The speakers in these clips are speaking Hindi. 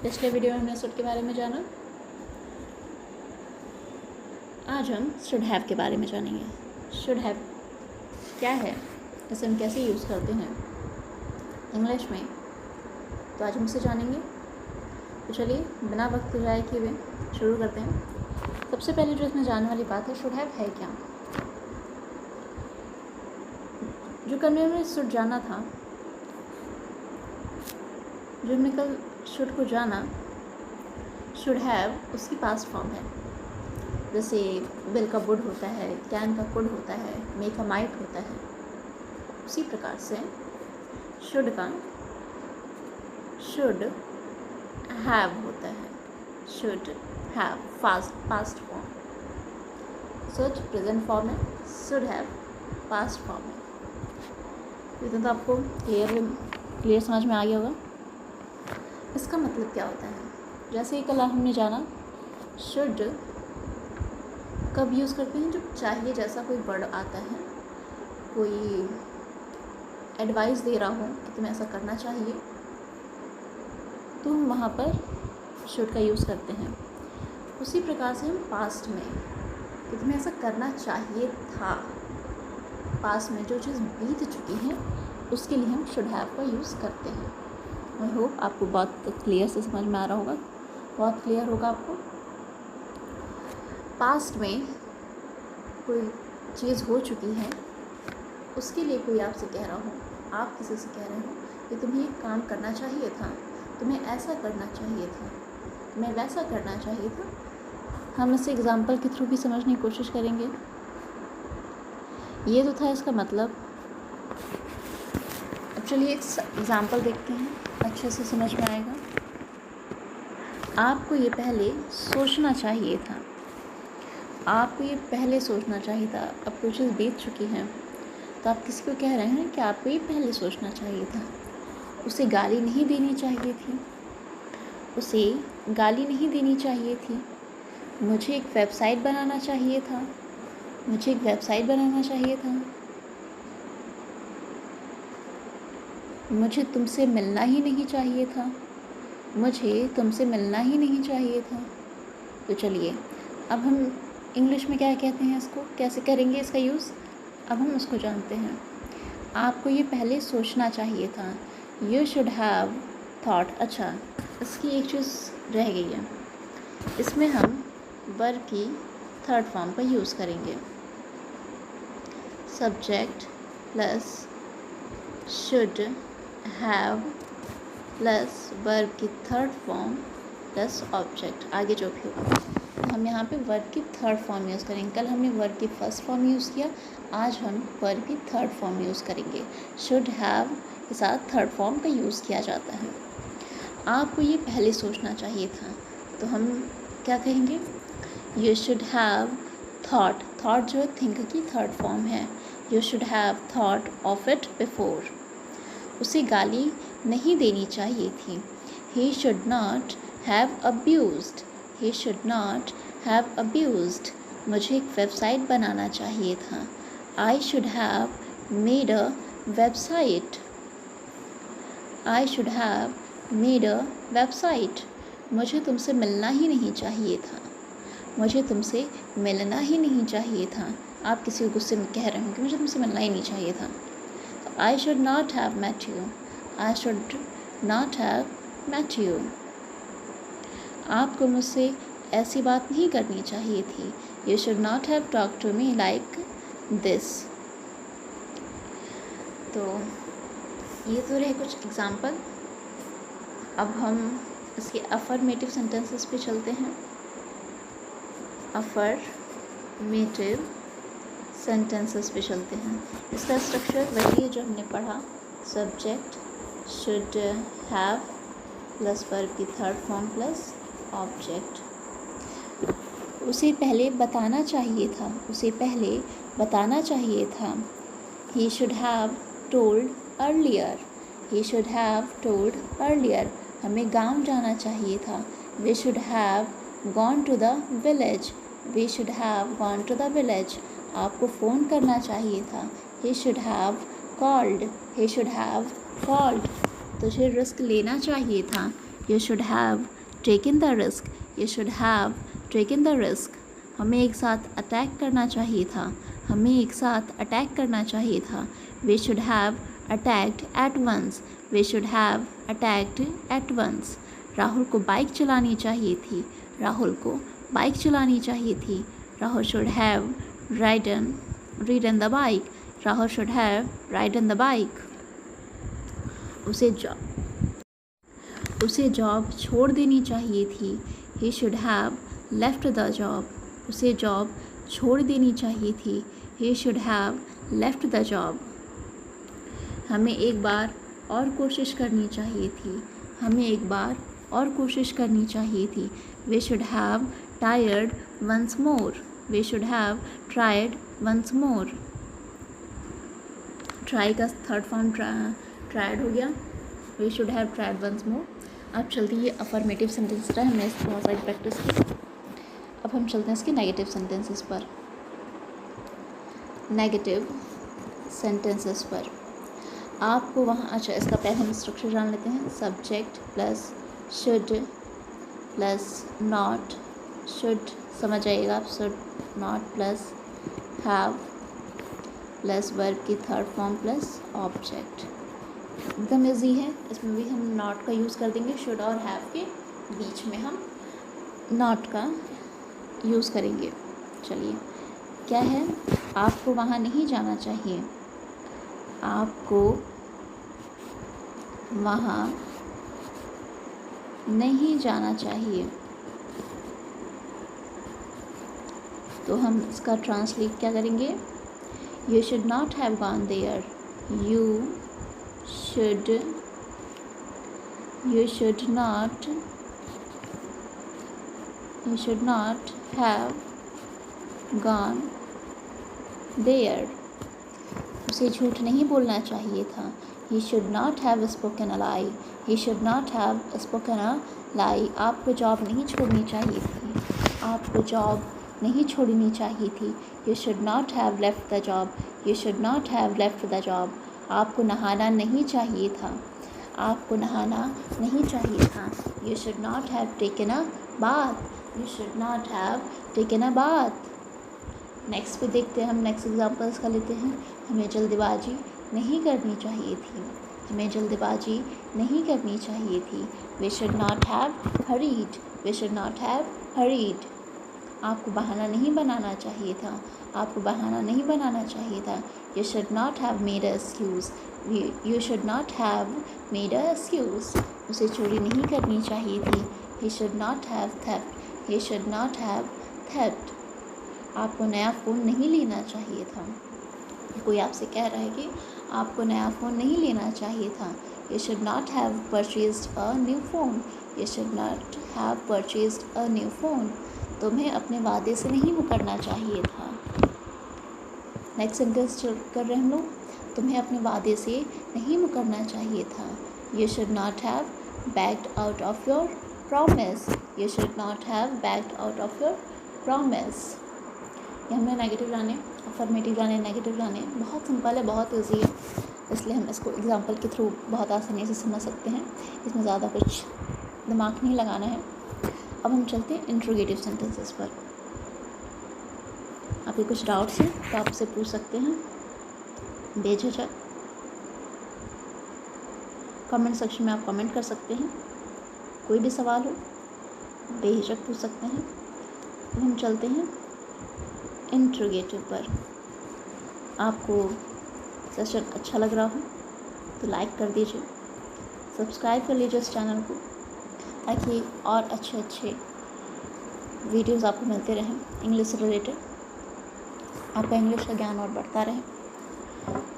पिछले वीडियो में हमने शुड के बारे में जाना। आज हम शुड हैव के बारे में जानेंगे। शुड हैव क्या है, इसे हम कैसे यूज़ करते हैं इंग्लिश में, तो आज हम इसे जानेंगे। तो चलिए बिना वक्त ज़ाया किए हुए शुरू करते हैं। सबसे पहले जो इसमें जानने वाली बात है, शुड हैव है क्या। जो कल हमने शुड जाना था, जो हमने कल शुड को जाना, शुड हैव उसकी पास्ट फॉर्म है। जैसे विल का वुड होता है, कैन का कुड होता है, मे का माइट होता है। उसी प्रकार से शुड का शुड हैव होता है। Should have past form, should present form है, शुड हैव पास्ट फॉर्म है। इतना तो आपको क्लियर समझ में आ गया होगा। इसका मतलब क्या होता है, जैसे ही कल हमने जाना, शुड कब यूज़ करते हैं, जब चाहिए जैसा कोई वर्ड आता है, कोई एडवाइस दे रहा हो कि तुम्हें ऐसा करना चाहिए, तो हम वहाँ पर शुड का यूज़ करते हैं। उसी प्रकार से हम पास्ट में कि तुम्हें ऐसा करना चाहिए था, पास्ट में जो चीज़ बीत चुकी है, उसके लिए हम शुड हैव का यूज़ करते हैं। आई होप आपको बहुत क्लियर से समझ में आ रहा होगा, बहुत क्लियर होगा आपको। पास्ट में कोई चीज़ हो चुकी है, उसके लिए कोई आपसे कह रहा हो, आप किसी से कह रहे हो कि तुम्हें ये काम करना चाहिए था, तुम्हें ऐसा करना चाहिए था, तुम्हें वैसा करना चाहिए था। हम इसे एग्जाम्पल के थ्रू भी समझने की कोशिश करेंगे। ये तो था इसका मतलब। अब चलिए एक एग्जाम्पल देखते हैं, अच्छे से समझ में आएगा। आपको ये पहले सोचना चाहिए था, आपको ये पहले सोचना चाहिए था। अब कोई चीज़ बीत चुकी है, तो आप किसी को कह रहे हैं कि आपको ये पहले सोचना चाहिए था। उसे गाली नहीं देनी चाहिए थी, उसे गाली नहीं देनी चाहिए थी। मुझे एक वेबसाइट बनाना चाहिए था, मुझे एक वेबसाइट बनाना चाहिए था। मुझे तुमसे मिलना ही नहीं चाहिए था, मुझे तुमसे मिलना ही नहीं चाहिए था। तो चलिए अब हम इंग्लिश में क्या कहते हैं, इसको कैसे करेंगे इसका यूज़, अब हम उसको जानते हैं। आपको ये पहले सोचना चाहिए था, यू शुड हैव थॉट। अच्छा, इसकी एक चीज़ रह गई है, इसमें हम वर्ब की थर्ड फॉर्म का यूज़ करेंगे। Subject plus should have plus verb की थर्ड फॉर्म प्लस ऑब्जेक्ट, आगे जो भी होगा। हम यहाँ पे वर्ब की थर्ड फॉर्म यूज़ करेंगे। कल हमने वर्ब की फर्स्ट फॉर्म यूज़ किया, आज हम वर्ब की थर्ड फॉर्म यूज़ करेंगे। शुड हैव के साथ थर्ड फॉर्म का यूज़ किया जाता है। आपको ये पहले सोचना चाहिए था, तो हम क्या कहेंगे, you should have thought. Thought जो है थिंक की थर्ड फॉर्म है। You should have thought of it before. उसे गाली नहीं देनी चाहिए थी, he should not have abused. He should not have abused. मुझे एक वेबसाइट बनाना चाहिए था, I should have made a website. I should have made a website. मुझे तुमसे मिलना ही नहीं चाहिए था, मुझे तुमसे मिलना ही नहीं चाहिए था। आप किसी को गुस्से में कह रहे हो कि मुझे तुमसे मिलना ही नहीं चाहिए था, तो I should not have met you. I should not have met you. आपको मुझसे ऐसी बात नहीं करनी चाहिए थी, you should not have talk to me like this. तो ये तो रहे कुछ एग्जाम्पल। अब हम इसके अफर्मेटिव सेंटेंसेस पे चलते हैं। अफर्मेटिव सेंटेंसेस पे चलते हैं। इसका स्ट्रक्चर वही है जो हमने पढ़ा, subject should have plus verb की थर्ड फॉर्म प्लस ऑब्जेक्ट। उसे पहले बताना चाहिए था, उसे पहले बताना चाहिए था। He should have told earlier, he should have told earlier. हमें गांव जाना चाहिए था, we should have gone to the village, we should have gone to the village. आपको फ़ोन करना चाहिए था, he should have called, he should have called. तुझे रिस्क लेना चाहिए था, You should have taken the risk. You should have taken the risk. हमें एक साथ अटैक करना चाहिए था. हमें एक साथ अटैक करना चाहिए था. We should have attacked at once. We should have attacked at once. Rahul को बाइक चलानी चाहिए थी. राहुल को बाइक चलानी चाहिए थी. Rahul should have ridden the bike. Rahul should have ridden the bike. उसे जॉब छोड़ देनी चाहिए थी. He should have left the job. उसे जॉब छोड़ देनी चाहिए थी. He should have left the job. हमें एक बार और कोशिश करनी चाहिए थी. हमें एक बार और कोशिश करनी चाहिए थी. We should have tried once more. We should have tried once more. Try का थर्ड फॉर्म tried हो गया. We should have tried once more. अब चलती है अफर्मेटिव सेंटेंस का. हमने इसकी बहुत सारी प्रैक्टिस की. अब हम चलते हैं इसके नेगेटिव सेंटेंसेस पर. नेगेटिव सेंटेंसेस पर आपको वहाँ, अच्छा इसका पहले हम स्ट्रक्चर जान लेते हैं. Subject plus should plus not. Should समझ आइएगा आप. Should not plus have plus verb की थर्ड फॉर्म प्लस ऑब्जेक्ट. एकदम ईजी है. इसमें भी हम नॉट का यूज़ कर देंगे. शुड और हैव के बीच में हम नॉट का यूज़ करेंगे. चलिए क्या है. आपको वहाँ नहीं जाना चाहिए. आपको वहाँ नहीं जाना चाहिए. तो हम इसका ट्रांसलेट क्या करेंगे. You should not have gone there. You should not have gone there. उसे झूठ नहीं बोलना चाहिए था. He should not have spoken a lie. He should not have spoken a lie. आपको जॉब नहीं छोड़नी चाहिए थी. आपको जॉब नहीं छोड़नी चाहिए थी. You should not have left the job. You should not have left the job. आपको नहाना नहीं चाहिए था. आपको नहाना नहीं चाहिए था. You should not have taken a bath. You should not have taken a bath. Next पे देखते हैं हम. नेक्स्ट एग्जांपल्स का लेते हैं. हमें जल्दबाजी नहीं करनी चाहिए थी. हमें जल्दबाजी नहीं करनी चाहिए थी. We should not have hurried. We should not have hurried. आपको बहाना नहीं बनाना चाहिए था. आपको बहाना नहीं बनाना चाहिए था. You should not have made an excuse. You should not have made an excuse. उसे चोरी नहीं करनी चाहिए थी. He should not have theft. He should not have theft. आपको नया फ़ोन नहीं लेना चाहिए था. कोई आपसे कह रहा है कि आपको नया फ़ोन नहीं लेना चाहिए था. You should not have purchased a new phone. You should not have purchased a new phone. तुम्हें अपने वादे से नहीं मुकरना चाहिए था. नेक्स्ट सेंटेंस कर रहे हैं हम लोग. तुम्हें अपने वादे से नहीं मुकरना चाहिए था. You should not have backed out of your promise. You should not have backed out of your promise. ये हमने नेगेटिव लाने, अफर्मेटिव लाने, नेगेटिव लाने. बहुत सिंपल है, बहुत ईजी है. इसलिए हम इसको एग्जाम्पल के थ्रू बहुत आसानी से समझ सकते हैं. इसमें ज़्यादा कुछ दिमाग नहीं लगाना है. अब हम चलते हैं इंट्रोगेटिव सेंटेंसेस पर. आपके कुछ डाउट्स हैं तो आपसे पूछ सकते हैं बेझिझक. कमेंट सेक्शन में आप कमेंट कर सकते हैं. कोई भी सवाल हो बेझिझक पूछ सकते हैं. अब हम चलते हैं इंट्रोगेटिव पर. आपको सेशन अच्छा लग रहा हो तो लाइक कर दीजिए. सब्सक्राइब कर लीजिए इस चैनल को ताकि और अच्छे वीडियोस आपको मिलते रहें इंग्लिश से रिलेटेड. आपका इंग्लिश का ज्ञान और बढ़ता रहे.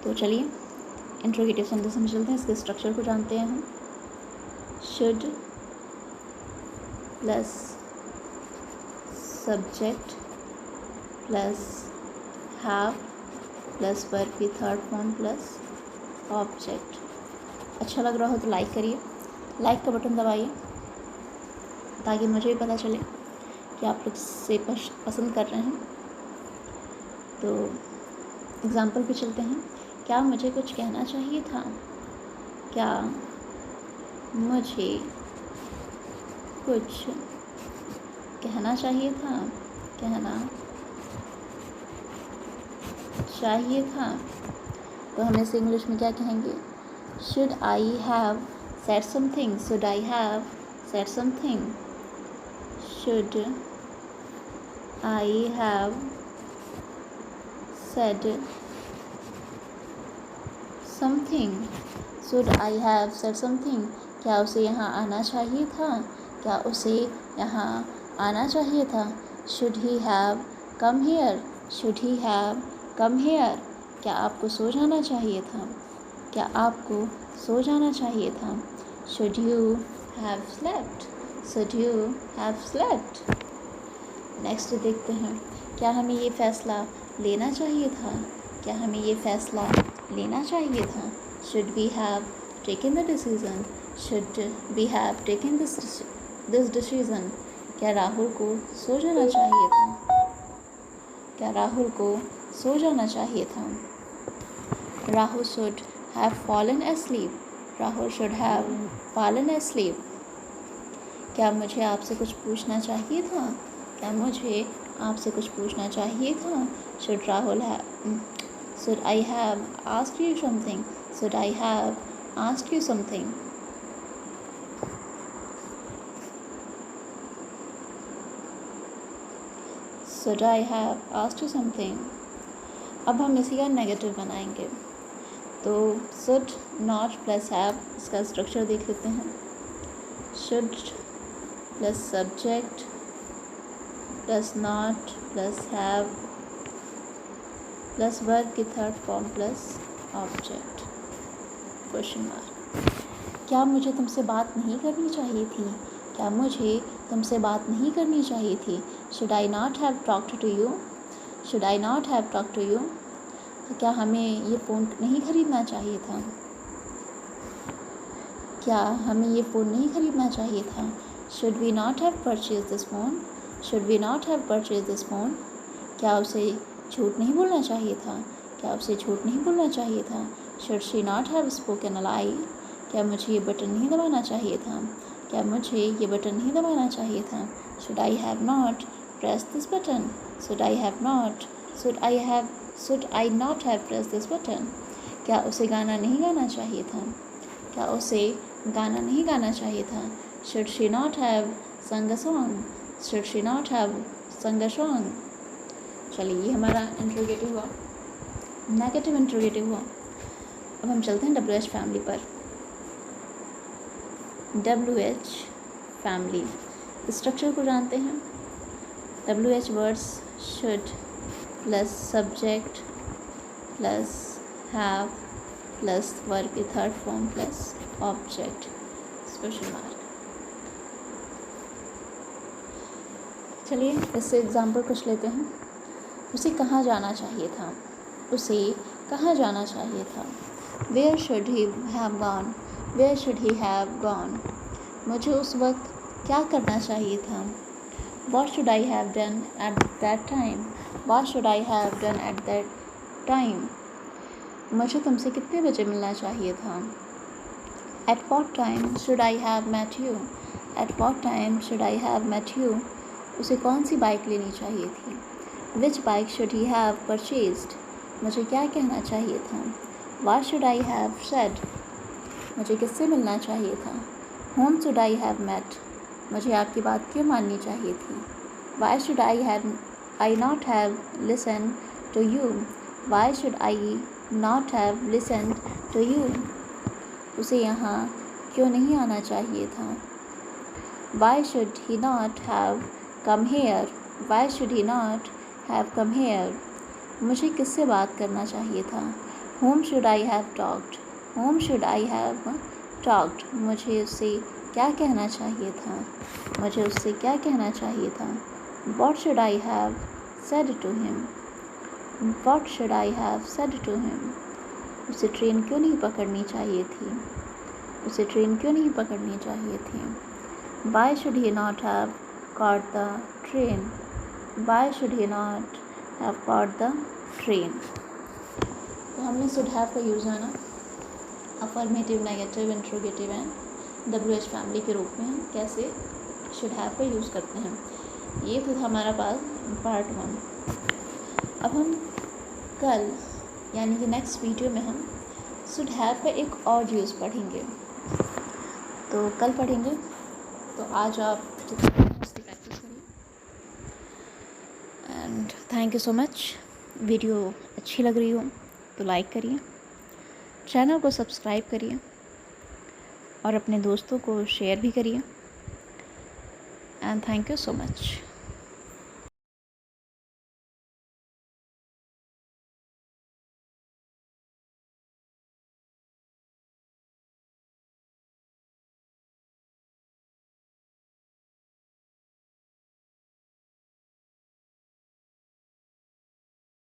तो चलिए इंट्रोगेटिव सेंटेंस में चलते हैं. इसके स्ट्रक्चर को जानते हैं हम. Should plus subject plus have plus verb की थर्ड फॉर्म प्लस ऑब्जेक्ट. अच्छा लग रहा हो तो लाइक करिए. लाइक का बटन दबाइए ताकि मुझे भी पता चले कि आप लोग से पसंद कर रहे हैं. तो एग्ज़ाम्पल पे चलते हैं. क्या मुझे कुछ कहना चाहिए था. क्या मुझे कुछ कहना चाहिए था, कहना चाहिए था। तो हम इसे इंग्लिश में क्या कहेंगे? Should I have said something, should I have said something, should I have said something, should I have said something. क्या उसे यहाँ आना चाहिए था? क्या उसे यहाँ आना चाहिए था? Should he have come hair, should he have come hair. क्या आपको सो जाना चाहिए था? क्या आपको सो जाना चाहिए था? Should you have slept, should you have slept. Next देखते हैं, क्या हमें ये फ़ैसला लेना चाहिए था? क्या हमें ये फ़ैसला लेना चाहिए था? Should we have taken the decision, should we have taken this decision. क्या राहुल को सो जाना चाहिए था? क्या राहुल को सो जाना चाहिए था? Rahul should have fallen asleep, Rahul should have fallen asleep। क्या मुझे आपसे कुछ पूछना चाहिए था? क्या मुझे आपसे कुछ पूछना चाहिए था? Should Rahul have, should I have asked you something, should I have asked you something. Should I have asked you something. अब हम इसी का नेगेटिव बनाएंगे। तो शुड नॉट प्लस हैव, इसका स्ट्रक्चर देख लेते हैं। Should plus subject plus not plus have plus verb की third form plus object, question mark. क्या मुझे तुमसे बात नहीं करनी चाहिए थी? क्या मुझे तुमसे बात नहीं करनी चाहिए थी? Should I not have talked to you, should I not have talked to you. क्या हमें ये फ़ोन नहीं ख़रीदना चाहिए था? क्या हमें ये फ़ोन नहीं ख़रीदना चाहिए था? Should we not have purchase this phone, should we not have purchase this phone. क्या उसे झूठ नहीं बोलना चाहिए था? क्या उसे झूठ नहीं बोलना चाहिए था? Should she not have spoken a lie. क्या मुझे ये बटन नहीं दबाना चाहिए था? क्या मुझे ये बटन नहीं दबाना चाहिए था? Should I have not press this button, should I have not, should I not have press this button. क्या उसे गाना नहीं गाना चाहिए था? क्या उसे गाना नहीं गाना चाहिए था? शुड शी नॉट हैव संग a song, should she not have संग अ सॉन्ग। चलिए, ये हमारा इंट्रोगेटिव हुआ, नेगेटिव इंट्रोगेटिव हुआ। अब हम चलते हैं WH फैमिली पर। WH फैमिली स्ट्रक्चर को जानते हैं। WH words should plus subject plus have plus verb की third form plus object, question mark. चलिए इससे एग्जाम्पल कुछ लेते हैं। उसे कहाँ जाना चाहिए था? उसे कहाँ जाना चाहिए था? Where should he have gone, where should he have gone. मुझे उस वक्त क्या करना चाहिए था? What should I have done at that time, what should I have done at that time. मुझे तुमसे कितने बजे मिलना चाहिए था? At what time should I have met you, at what time should I have met you. उसे कौन सी बाइक लेनी चाहिए थी? Which bike should he have purchased. मुझे क्या कहना चाहिए था? What should I have said. मुझे किससे मिलना चाहिए था? Whom should I have met. मुझे आपकी बात क्यों माननी चाहिए थी? Why should I not have listen to you, why should I not have listen to you. उसे यहाँ क्यों नहीं आना चाहिए था? Why should he not have come here, why should he not have come here. मुझे किससे बात करना चाहिए था? Whom should I have talked, home should I have talked. मुझे उससे क्या कहना चाहिए था? मुझे उससे क्या कहना चाहिए था? What should I have said to him, what should I have said to him. उसे ट्रेन क्यों नहीं पकड़नी चाहिए थी? उसे ट्रेन क्यों नहीं पकड़नी चाहिए थी? Why should he not have caught the train, why should he not have caught the train। तो हमने should have का यूज़ है ना affirmative, negative, interrogative and WH family के रूप में हम कैसे शुड हैव का यूज़ करते हैं। ये तो था हमारा पार्ट 1। अब हम कल यानी कि नेक्स्ट वीडियो में हम शुड हैव का एक और यूज़ पढ़ेंगे, तो कल पढ़ेंगे। तो आज आप उसकी प्रैक्टिस करिए। And thank you so much. Video अच्छी लग रही हो तो लाइक करिए, चैनल को सब्सक्राइब करिए और अपने दोस्तों को शेयर भी करिए। And thank you so much.